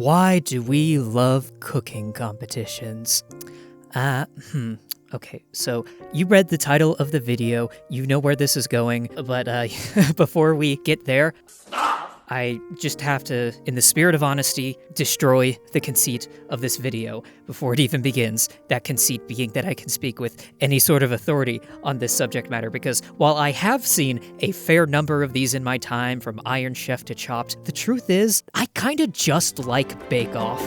Why do we love cooking competitions? Okay, so you read the title of the video, you know where this is going, but before we get there, I just have to, in the spirit of honesty, destroy the conceit of this video before it even begins. That conceit being that I can speak with any sort of authority on this subject matter, because while I have seen a fair number of these in my time, from Iron Chef to Chopped, the truth is, I kinda just like Bake Off.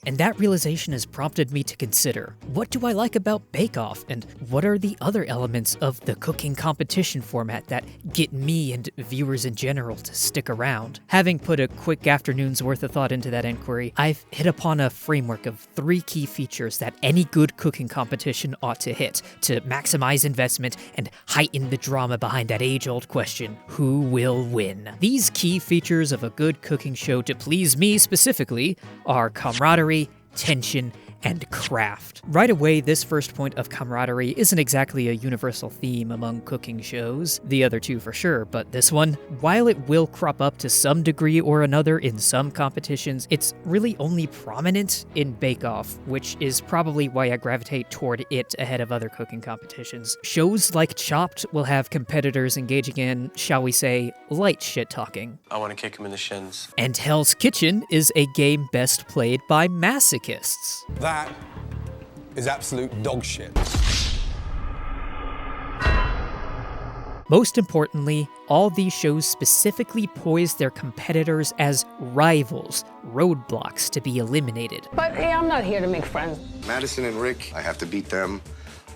And that realization has prompted me to consider, what do I like about Bake Off, and what are the other elements of the cooking competition format that get me and viewers in general to stick around? Having put a quick afternoon's worth of thought into that inquiry, I've hit upon a framework of 3 key features that any good cooking competition ought to hit to maximize investment and heighten the drama behind that age-old question, who will win? These key features of a good cooking show, to please me specifically, are camaraderie, tension, and craft. Right away, this first point of camaraderie isn't exactly a universal theme among cooking shows, the other two for sure, but this one, while it will crop up to some degree or another in some competitions, it's really only prominent in Bake Off, which is probably why I gravitate toward it ahead of other cooking competitions. Shows like Chopped will have competitors engaging in, shall we say, light shit-talking. I want to kick him in the shins. And Hell's Kitchen is a game best played by masochists. That is absolute dog shit. Most importantly, all these shows specifically poise their competitors as rivals, roadblocks to be eliminated. But yeah, I'm not here to make friends. Madison and Rick, I have to beat them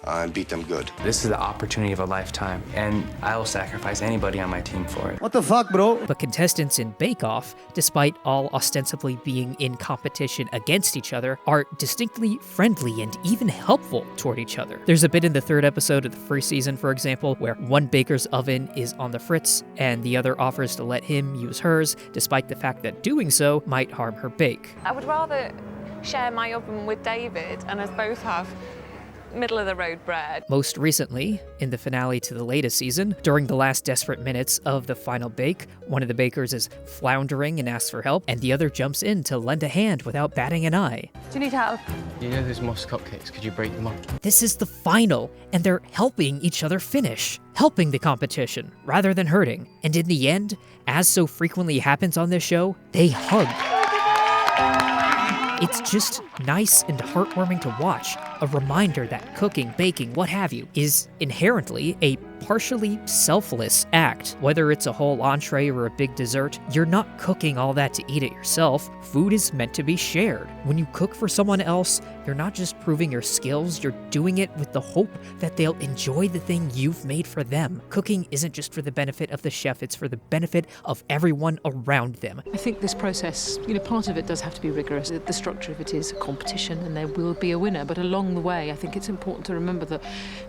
and beat them good. This is the opportunity of a lifetime, and I will sacrifice anybody on my team for it. What the fuck, bro? But contestants in Bake Off, despite all ostensibly being in competition against each other, are distinctly friendly and even helpful toward each other. There's a bit in the 3rd episode of the first season, for example, where one baker's oven is on the fritz, and the other offers to let him use hers, despite the fact that doing so might harm her bake. I would rather share my oven with David and us both have middle-of-the-road bread. Most recently, in the finale to the latest season, during the last desperate minutes of the final bake, one of the bakers is floundering and asks for help, and the other jumps in to lend a hand without batting an eye. Do you need help? You know those moss cupcakes? Could you break them up? This is the final, and they're helping each other finish, helping the competition, rather than hurting. And in the end, as so frequently happens on this show, they hug. It's just nice and heartwarming to watch, a reminder that cooking, baking, what have you, is inherently a partially selfless act. Whether it's a whole entree or a big dessert, you're not cooking all that to eat it yourself. Food is meant to be shared. When you cook for someone else, you're not just proving your skills, you're doing it with the hope that they'll enjoy the thing you've made for them. Cooking isn't just for the benefit of the chef, it's for the benefit of everyone around them. I think this process, part of it does have to be rigorous. The structure of it is a competition and there will be a winner, but along the way, I think it's important to remember that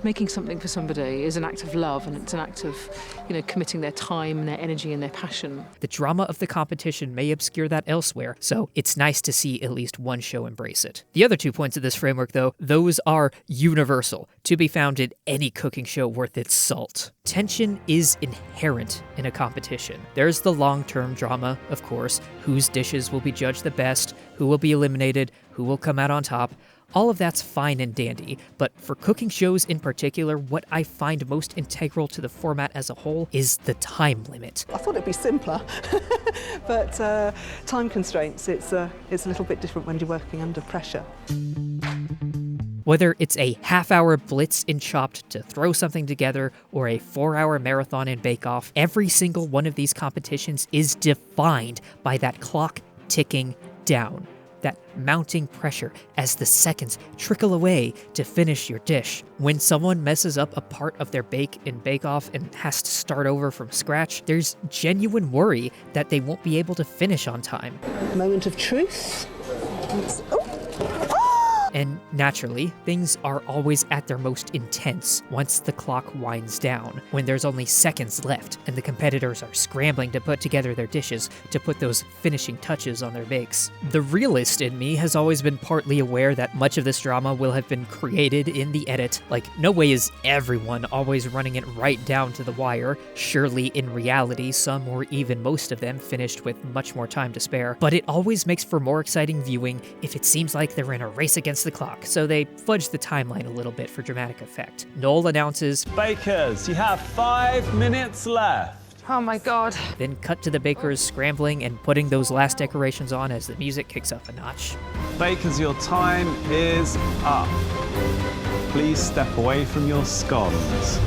making something for somebody is an act of love, and it's an act of, committing their time and their energy and their passion. The drama of the competition may obscure that elsewhere, so it's nice to see at least one show embrace it. The other 2 points of this framework, though, those are universal, to be found in any cooking show worth its salt. Tension is inherent in a competition. There's the long-term drama, of course, whose dishes will be judged the best, who will be eliminated, who will come out on top. All of that's fine and dandy, but for cooking shows in particular, what I find most integral to the format as a whole is the time limit. I thought it'd be simpler, but time constraints, it's a little bit different when you're working under pressure. Whether it's a half-hour blitz in Chopped to throw something together, or a 4-hour marathon in Bake Off, every single one of these competitions is defined by that clock ticking down. That mounting pressure as the seconds trickle away to finish your dish. When someone messes up a part of their bake in Bake Off and has to start over from scratch, there's genuine worry that they won't be able to finish on time. Moment of truth. And naturally, things are always at their most intense once the clock winds down, when there's only seconds left and the competitors are scrambling to put together their dishes to put those finishing touches on their bakes. The realist in me has always been partly aware that much of this drama will have been created in the edit. Like, no way is everyone always running it right down to the wire. Surely, in reality, some or even most of them finished with much more time to spare, but it always makes for more exciting viewing if it seems like they're in a race against the clock, so they fudge the timeline a little bit for dramatic effect. Noel announces, "Bakers, you have 5 minutes left." Oh my god. Then cut to the bakers scrambling and putting those last decorations on as the music kicks up a notch. Bakers, your time is up. Please step away from your scones.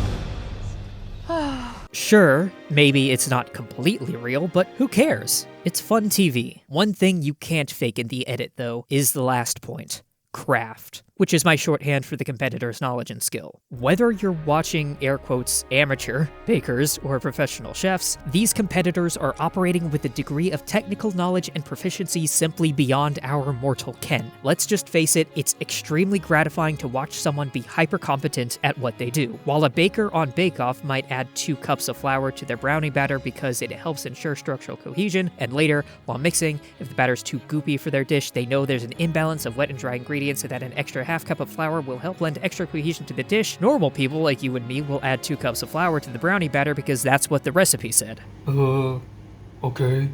Sure, maybe it's not completely real, but who cares? It's fun TV. One thing you can't fake in the edit, though, is the last point: craft, which is my shorthand for the competitor's knowledge and skill. Whether you're watching, air quotes, amateur bakers or professional chefs, these competitors are operating with a degree of technical knowledge and proficiency simply beyond our mortal ken. Let's just face it, it's extremely gratifying to watch someone be hyper-competent at what they do. While a baker on Bake Off might add 2 cups of flour to their brownie batter because it helps ensure structural cohesion, and later, while mixing, if the batter's too goopy for their dish, they know there's an imbalance of wet and dry ingredients so that an extra half cup of flour will help lend extra cohesion to the dish. Normal people like you and me will add 2 cups of flour to the brownie batter because that's what the recipe said. Okay.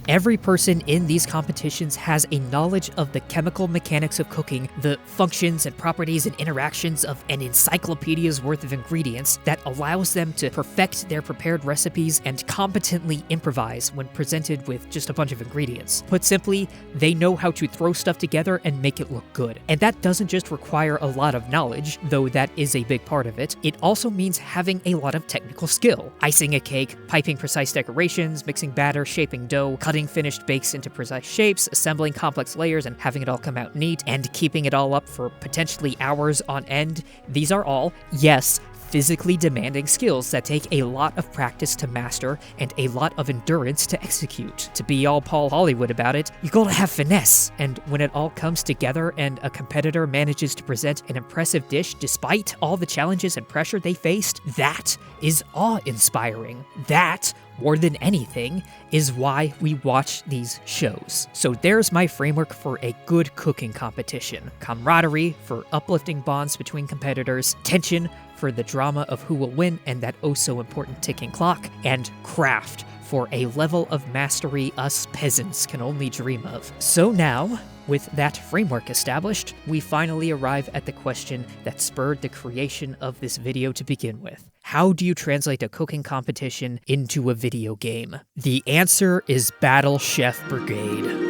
Every person in these competitions has a knowledge of the chemical mechanics of cooking, the functions and properties and interactions of an encyclopedia's worth of ingredients that allows them to perfect their prepared recipes and competently improvise when presented with just a bunch of ingredients. Put simply, they know how to throw stuff together and make it look good. And that doesn't just require a lot of knowledge, though that is a big part of it. It also means having a lot of technical skill. Icing a cake, piping precise decorations, mixing batter, shaping dough, cutting finished bakes into precise shapes, assembling complex layers and having it all come out neat, and keeping it all up for potentially hours on end. These are all, yes, physically demanding skills that take a lot of practice to master and a lot of endurance to execute. To be all Paul Hollywood about it, you gotta have finesse. And when it all comes together and a competitor manages to present an impressive dish despite all the challenges and pressure they faced, that is awe-inspiring. That, more than anything, is why we watch these shows. So there's my framework for a good cooking competition. Camaraderie for uplifting bonds between competitors, tension for the drama of who will win and that oh-so-important ticking clock, and craft for a level of mastery us peasants can only dream of. So now, with that framework established, we finally arrive at the question that spurred the creation of this video to begin with. How do you translate a cooking competition into a video game? The answer is Battle Chef Brigade.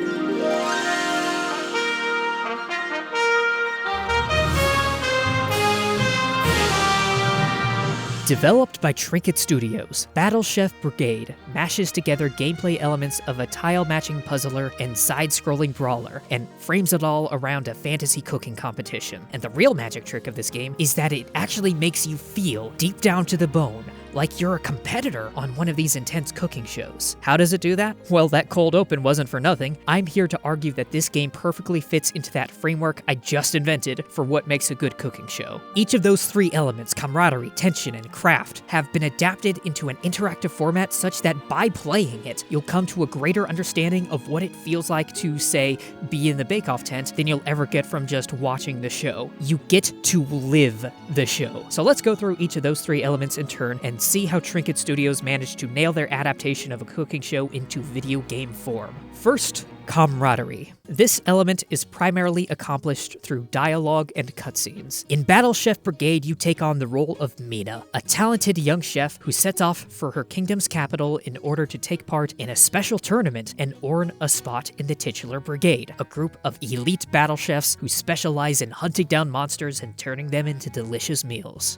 Developed by Trinket Studios, Battle Chef Brigade mashes together gameplay elements of a tile-matching puzzler and side-scrolling brawler, and frames it all around a fantasy cooking competition. And the real magic trick of this game is that it actually makes you feel, deep down to the bone, like you're a competitor on one of these intense cooking shows. How does it do that? Well, that cold open wasn't for nothing. I'm here to argue that this game perfectly fits into that framework I just invented for what makes a good cooking show. Each of those 3 elements, camaraderie, tension, and craft, have been adapted into an interactive format such that by playing it, you'll come to a greater understanding of what it feels like to, say, be in the bake-off tent than you'll ever get from just watching the show. You get to live the show. So let's go through each of those 3 elements in turn and see how Trinket Studios managed to nail their adaptation of a cooking show into video game form. First, camaraderie. This element is primarily accomplished through dialogue and cutscenes. In Battle Chef Brigade, you take on the role of Mina, a talented young chef who sets off for her kingdom's capital in order to take part in a special tournament and earn a spot in the titular brigade, a group of elite battle chefs who specialize in hunting down monsters and turning them into delicious meals.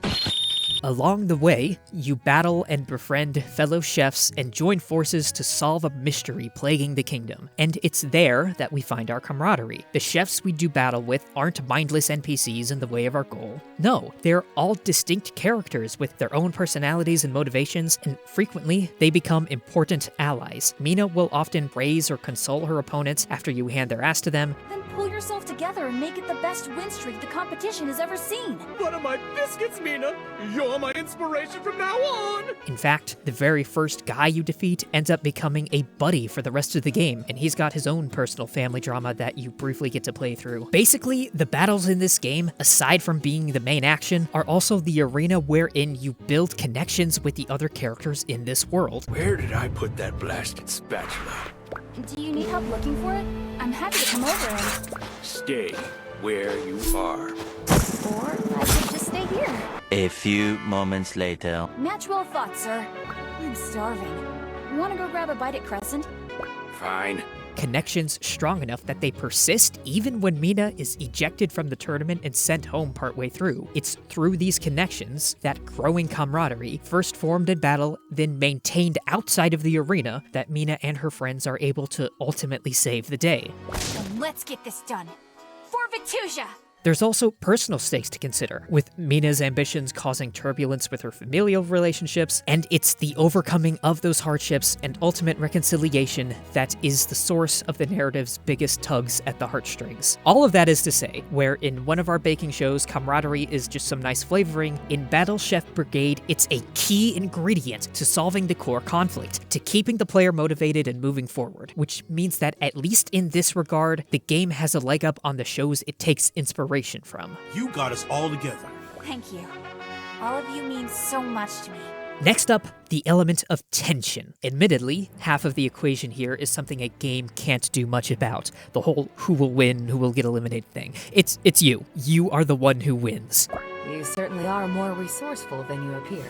Along the way, you battle and befriend fellow chefs and join forces to solve a mystery plaguing the kingdom. And it's there that we find our camaraderie. The chefs we do battle with aren't mindless NPCs in the way of our goal. No, they're all distinct characters with their own personalities and motivations, and frequently they become important allies. Mina will often praise or console her opponents after you hand their ass to them. Then pull yourself together and make it the best win streak the competition has ever seen. What are my biscuits, Mina? You're my inspiration from now on! In fact, the very first guy you defeat ends up becoming a buddy for the rest of the game, and he's got his own personal family drama that you briefly get to play through. Basically, the battles in this game, aside from being the main action, are also the arena wherein you build connections with the other characters in this world. Where did I put that blasted spatula? Do you need help looking for it? I'm happy to come over and... Stay where you are. Or I could just stay here. A few moments later. Natural thought, sir. I'm starving. Wanna go grab a bite at Crescent? Fine. Connections strong enough that they persist even when Mina is ejected from the tournament and sent home partway through. It's through these connections, that growing camaraderie, first formed in battle, then maintained outside of the arena, that Mina and her friends are able to ultimately save the day. Then let's get this done. For Vitusia! There's also personal stakes to consider, with Mina's ambitions causing turbulence with her familial relationships, and it's the overcoming of those hardships and ultimate reconciliation that is the source of the narrative's biggest tugs at the heartstrings. All of that is to say, where in one of our baking shows, camaraderie is just some nice flavoring, in Battle Chef Brigade, it's a key ingredient to solving the core conflict, to keeping the player motivated and moving forward, which means that at least in this regard, the game has a leg up on the shows it takes inspiration from. You got us all together. Thank you. All of you mean so much to me. Next up, the element of tension. Admittedly, half of the equation here is something a game can't do much about. The whole who will win, who will get eliminated thing. It's you. You are the one who wins. You certainly are more resourceful than you appear.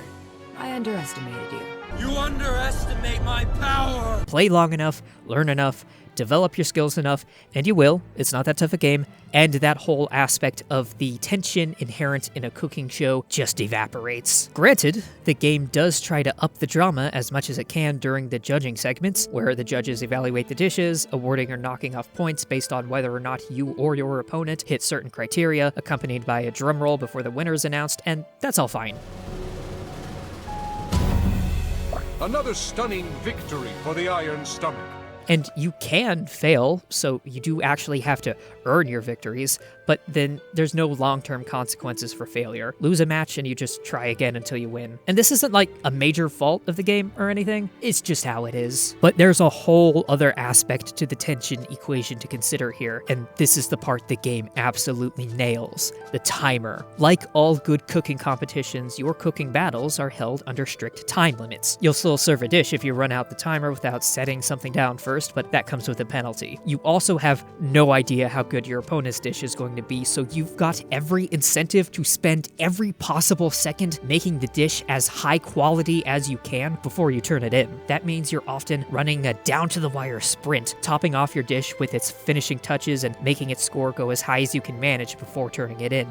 I underestimated you. You underestimate my power! Play long enough, learn enough, develop your skills enough, and you will. It's not that tough a game. And that whole aspect of the tension inherent in a cooking show just evaporates. Granted, the game does try to up the drama as much as it can during the judging segments, where the judges evaluate the dishes, awarding or knocking off points based on whether or not you or your opponent hit certain criteria, accompanied by a drum roll before the winner is announced, and that's all fine. Another stunning victory for the Iron Stomach. And you can fail, so you do actually have to earn your victories, but then there's no long-term consequences for failure. Lose a match and you just try again until you win. And this isn't like a major fault of the game or anything, it's just how it is. But there's a whole other aspect to the tension equation to consider here, and this is the part the game absolutely nails: the timer. Like all good cooking competitions, your cooking battles are held under strict time limits. You'll still serve a dish if you run out the timer without setting something down first, but that comes with a penalty. You also have no idea how good your opponent's dish is going to be, so you've got every incentive to spend every possible second making the dish as high quality as you can before you turn it in. That means you're often running a down-to-the-wire sprint, topping off your dish with its finishing touches and making its score go as high as you can manage before turning it in.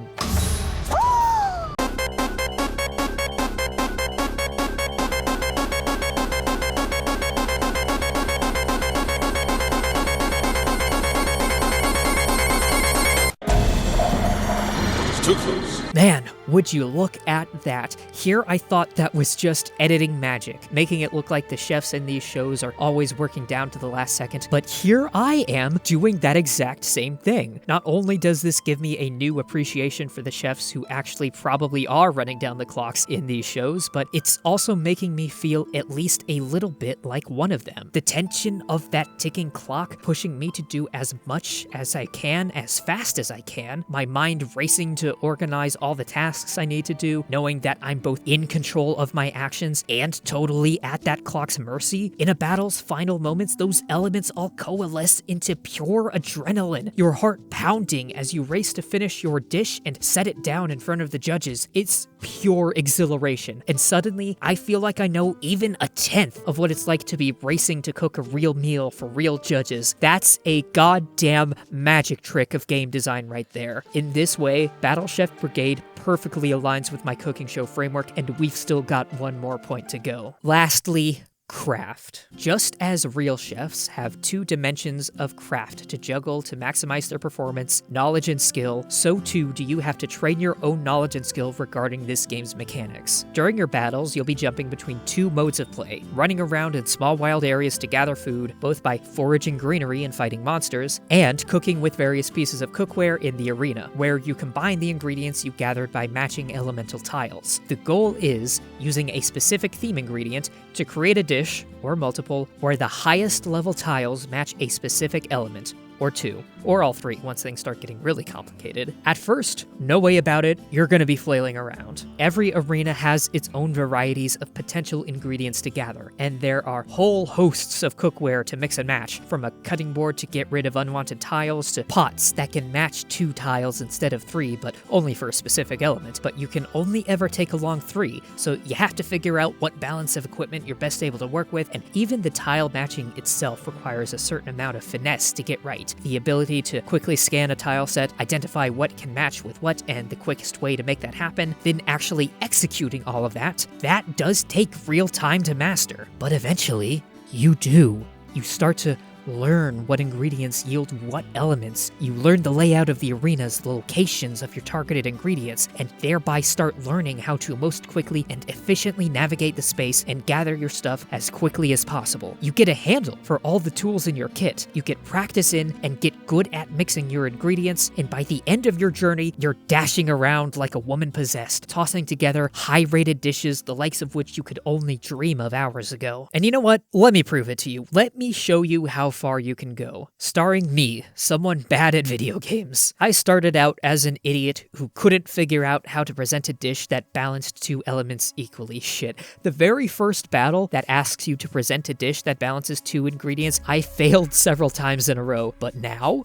Man, would you look at that. Here I thought that was just editing magic, making it look like the chefs in these shows are always working down to the last second, but here I am doing that exact same thing. Not only does this give me a new appreciation for the chefs who actually probably are running down the clocks in these shows, but it's also making me feel at least a little bit like one of them. The tension of that ticking clock pushing me to do as much as I can, as fast as I can, my mind racing to organize all the tasks I need to do, knowing that I'm both in control of my actions and totally at that clock's mercy. In a battle's final moments, those elements all coalesce into pure adrenaline, your heart pounding as you race to finish your dish and set it down in front of the judges. It's pure exhilaration, and suddenly I feel like I know even a tenth of what it's like to be racing to cook a real meal for real judges. That's a goddamn magic trick of game design right there. In this way, Battle Chef Brigade perfectly perfectly aligns with my cooking show framework, and we've still got one more point to go. Lastly, craft. Just as real chefs have 2 dimensions of craft to juggle to maximize their performance, knowledge and skill, so too do you have to train your own knowledge and skill regarding this game's mechanics. During your battles, you'll be jumping between 2 modes of play, running around in small wild areas to gather food, both by foraging greenery and fighting monsters, and cooking with various pieces of cookware in the arena, where you combine the ingredients you gathered by matching elemental tiles. The goal is using a specific theme ingredient to create a dish, or multiple, where the highest level tiles match a specific element, or 2, or all 3 once things start getting really complicated. At first, no way about it, you're gonna be flailing around. Every arena has its own varieties of potential ingredients to gather, and there are whole hosts of cookware to mix and match, from a cutting board to get rid of unwanted tiles to pots that can match 2 tiles instead of 3, but only for a specific element. But you can only ever take along 3, so you have to figure out what balance of equipment you're best able to work with, and even the tile matching itself requires a certain amount of finesse to get right. The ability to quickly scan a tile set, identify what can match with what, and the quickest way to make that happen, then actually executing all of that does take real time to master. But eventually, you do. You start to learn what ingredients yield what elements. You learn the layout of the arenas, the locations of your targeted ingredients, and thereby start learning how to most quickly and efficiently navigate the space and gather your stuff as quickly as possible. You get a handle for all the tools in your kit. You get practice in and get good at mixing your ingredients, and by the end of your journey, you're dashing around like a woman possessed, tossing together high-rated dishes the likes of which you could only dream of hours ago. And you know what? Let me prove it to you. Let me show you how far you can go. Starring me, someone bad at video games. I started out as an idiot who couldn't figure out how to present a dish that balanced 2 elements equally. Shit. The very first battle that asks you to present a dish that balances 2 ingredients, I failed several times in a row. But now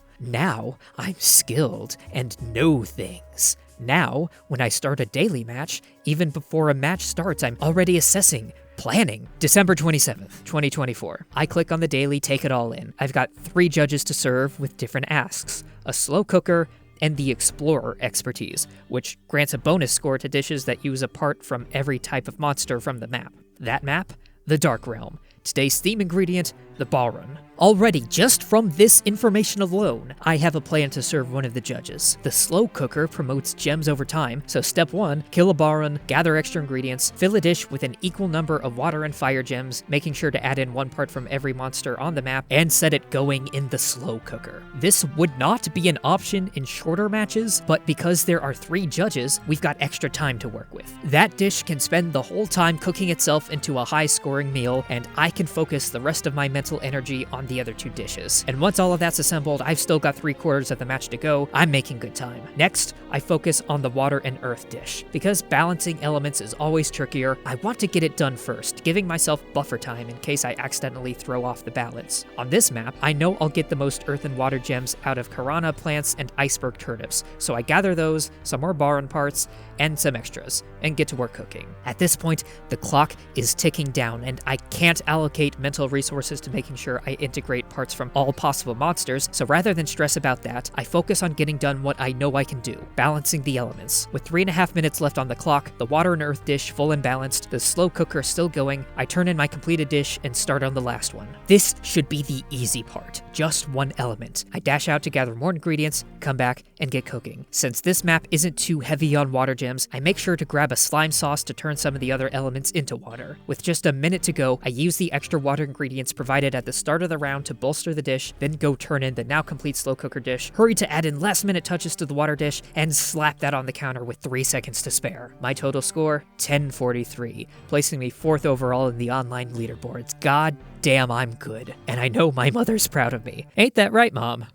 I'm skilled and know things. Now, when I start a daily match, even before a match starts, I'm already assessing, planning. December 27th, 2024. I click on the daily, take it all in. I've got 3 judges to serve with different asks, a slow cooker, and the Explorer expertise, which grants a bonus score to dishes that use a part from every type of monster from the map. That map? The Dark Realm. Today's theme ingredient, the Balrun. Already, just from this information alone, I have a plan to serve one of the judges. The slow cooker promotes gems over time, so step 1, kill a Balrun, gather extra ingredients, fill a dish with an equal number of water and fire gems, making sure to add in 1 part from every monster on the map, and set it going in the slow cooker. This would not be an option in shorter matches, but because there are 3 judges, we've got extra time to work with. That dish can spend the whole time cooking itself into a high-scoring meal, and I can focus the rest of my mental energy on the other 2 dishes. And once all of that's assembled, I've still got 3/4 of the match to go. I'm making good time. Next, I focus on the water and earth dish. Because balancing elements is always trickier, I want to get it done first, giving myself buffer time in case I accidentally throw off the balance. On this map, I know I'll get the most earth and water gems out of Karana plants and iceberg turnips, so I gather those, some more Balrun parts, and some extras, and get to work cooking. At this point, the clock is ticking down, and I can't allocate mental resources to making sure I integrate parts from all possible monsters, so rather than stress about that, I focus on getting done what I know I can do, balancing the elements. With 3.5 minutes left on the clock, the water and earth dish full and balanced, the slow cooker still going, I turn in my completed dish and start on the last one. This should be the easy part, just 1 element. I dash out to gather more ingredients, come back, and get cooking. Since this map isn't too heavy on water gems, I make sure to grab a slime sauce to turn some of the other elements into water. With just a minute to go, I use the extra water ingredients provided at the start of the round to bolster the dish, then go turn in the now complete slow cooker dish, hurry to add in last minute touches to the water dish, and slap that on the counter with 3 seconds to spare. My total score, 1043, placing me 4th overall in the online leaderboards. God damn, I'm good. And I know my mother's proud of me. Ain't that right, Mom?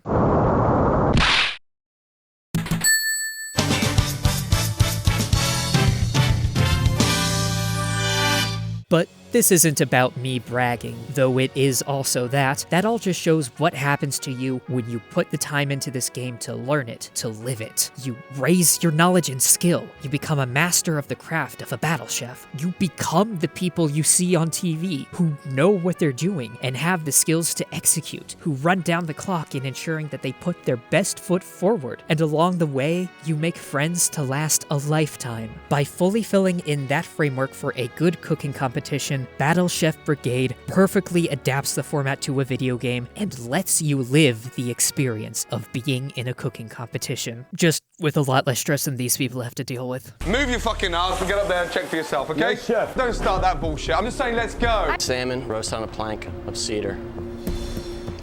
But This isn't about me bragging, though it is also that. That all just shows what happens to you when you put the time into this game to learn it, to live it. You raise your knowledge and skill. You become a master of the craft of a battle chef. You become the people you see on TV who know what they're doing and have the skills to execute, who run down the clock in ensuring that they put their best foot forward. And along the way, you make friends to last a lifetime. By fully filling in that framework for a good cooking competition, Battle Chef Brigade perfectly adapts the format to a video game and lets you live the experience of being in a cooking competition. Just with a lot less stress than these people have to deal with. Move your fucking ass and get up there and check for yourself, okay? Yes, chef. Don't start that bullshit. I'm just saying, let's go. Salmon, roast on a plank of cedar.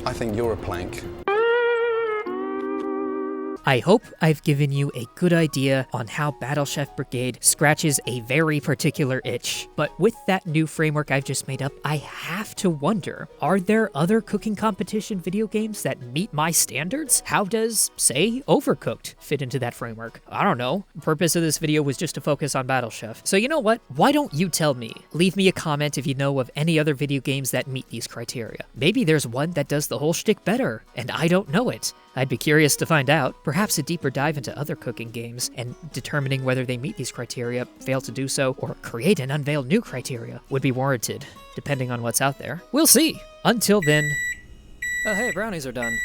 I think you're a plank. I hope I've given you a good idea on how Battle Chef Brigade scratches a very particular itch. But with that new framework I've just made up, I have to wonder, are there other cooking competition video games that meet my standards? How does, say, Overcooked fit into that framework? I don't know. The purpose of this video was just to focus on Battle Chef. So you know what? Why don't you tell me? Leave me a comment if you know of any other video games that meet these criteria. Maybe there's one that does the whole shtick better, and I don't know it. I'd be curious to find out. Perhaps a deeper dive into other cooking games and determining whether they meet these criteria, fail to do so, or create and unveil new criteria would be warranted, depending on what's out there. We'll see. Until then... Oh hey, brownies are done.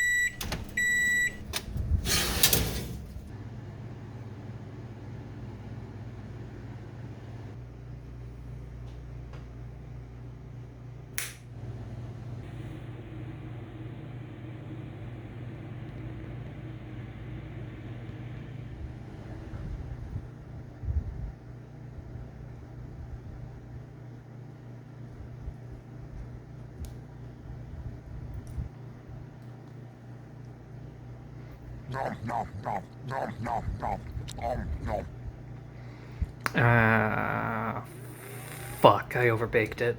Fuck, I overbaked it.